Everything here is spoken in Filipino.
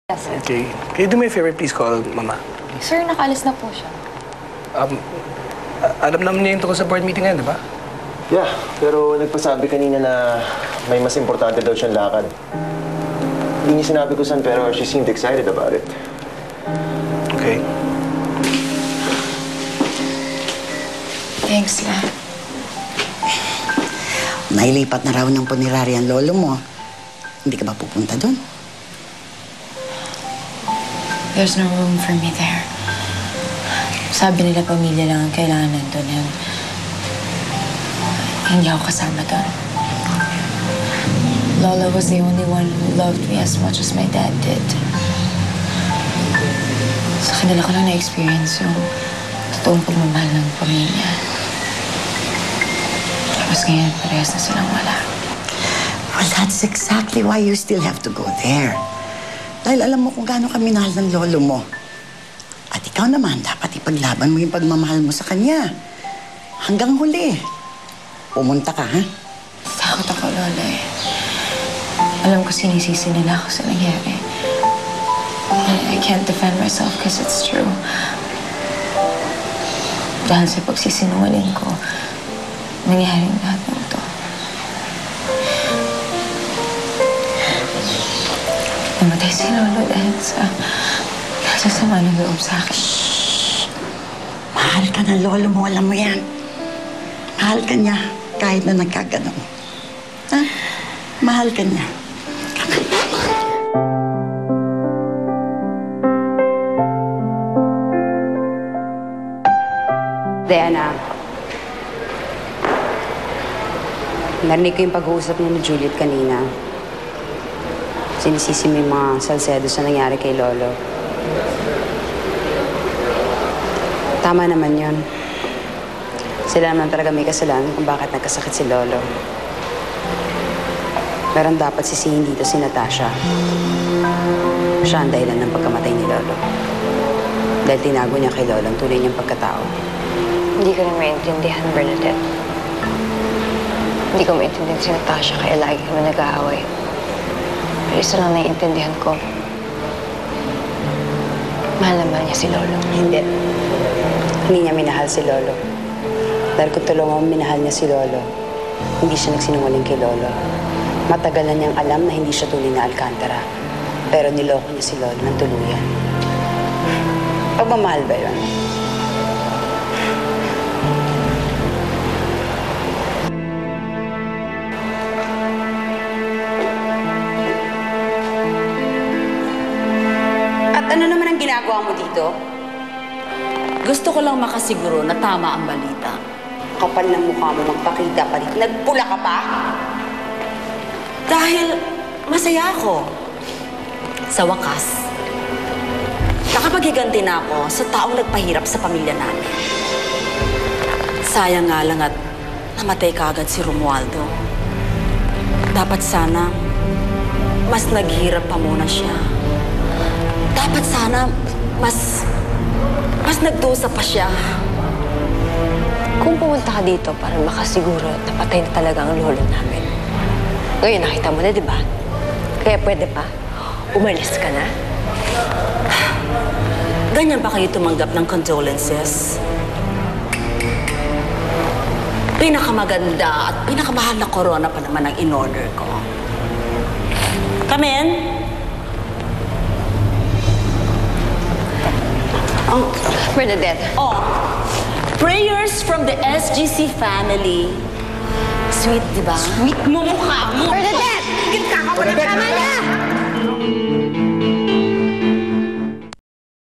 Yes, sir. Okay. Can you do me a favor, please call Mama? Sir, nakaalis na po siya. Alam naman niya yung tungkol sa board meeting ngayon, di ba? Yeah, pero nagpasabi kanina na may mas importante daw siyang lakad. Hindi niya sinabi ko saan, pero she seemed excited about it. Okay. Thanks, La. Nailipat na raw ng punerarya ang lolo mo. Hindi ka ba pupunta doon? There's no room for me there. Sabi nila pamilya lang ang kailangan nandun and hindi ako kasama doon. Lola was the only one who loved me as much as my dad did. Sa kanila ko lang na-experience yung totoong pagmamahal ng pamilya. Tapos ngayon, parehas na silang wala. Well, that's exactly why you still have to go there. Dahil alam mo kung gaano ka minahal ng lolo mo. At ikaw naman, dapat ipaglaban mo yung pagmamahal mo sa kanya. Hanggang huli. Pumunta ka, ha? Takot ako, Lola eh. Alam ko sinisisi nila ako sa nangyari. I can't defend myself because it's true. Dahil sa pagsisinungaling ko, nangyaring lahat ng ito. Namatay si Lolo dahil sa sama ng loob sa akin. Shhh! Mahal ka ng lolo mo, alam mo yan. Mahal ka niya kahit na nagkaganon. Ha? Mahal ka niya. Diana, narinig ko yung pag-uusap niya ni Juliet kanina. Sinisisi mo yung mga Salcedo sa nangyari kay Lolo. Tama naman yun. Sila naman talaga may kasalanan kung bakit nagkasakit si Lolo. Pero ang dapat sisihin dito si Natasha. Siya ang dahilan ng pagkamatay ni Lolo. Dahil tinago niya kay Lolo ang tunay niyang pagkatao. Hindi ko na maintindihan, Bernadette. Hindi ko maintindihan si Natasha kaya lagi kami nag-aaway. Pero isa lang naiintindihan ko. Mahal na mahal niya si Lolo. Hindi. Hindi niya minahal si Lolo. Dahil kung tulungan minahal niya si Lolo, hindi siya nagsinungaling kay Lolo. Matagal na niyang alam na hindi siya tunay na Alcantara. Pero niloko niya si Lolo ng tuluyan. Pagmamahal ba yun? At ano naman ang ginagawa mo dito? Gusto ko lang makasiguro na tama ang balita. Kapal ng mukha mo magpakita pa dito. Nagpula ka pa? Dahil masaya ako. Sa wakas, nakapaghiganti na ako sa taong nagpahirap sa pamilya namin. Sayang nga lang at namatay kaagad si Romualdo. Dapat sana, mas naghirap pa muna siya. Dapat sana, mas nagdusa pa siya. Kung pumunta ka dito para makasiguro na patay na talaga ang lolo namin. Ngayon nakita mo na, di ba? Kaya pwede pa. Umalis ka na. Ganyan ba kayo tumanggap ng condolences? Pinakamaganda at pinakamahal na corona pa naman ang in-order ko. Come in. Oh, Bernadette. Oh, prayers from the SGC family. Sweet, di ba? Sweet mo mukha mo! Bernadette! Git ka ka pa ng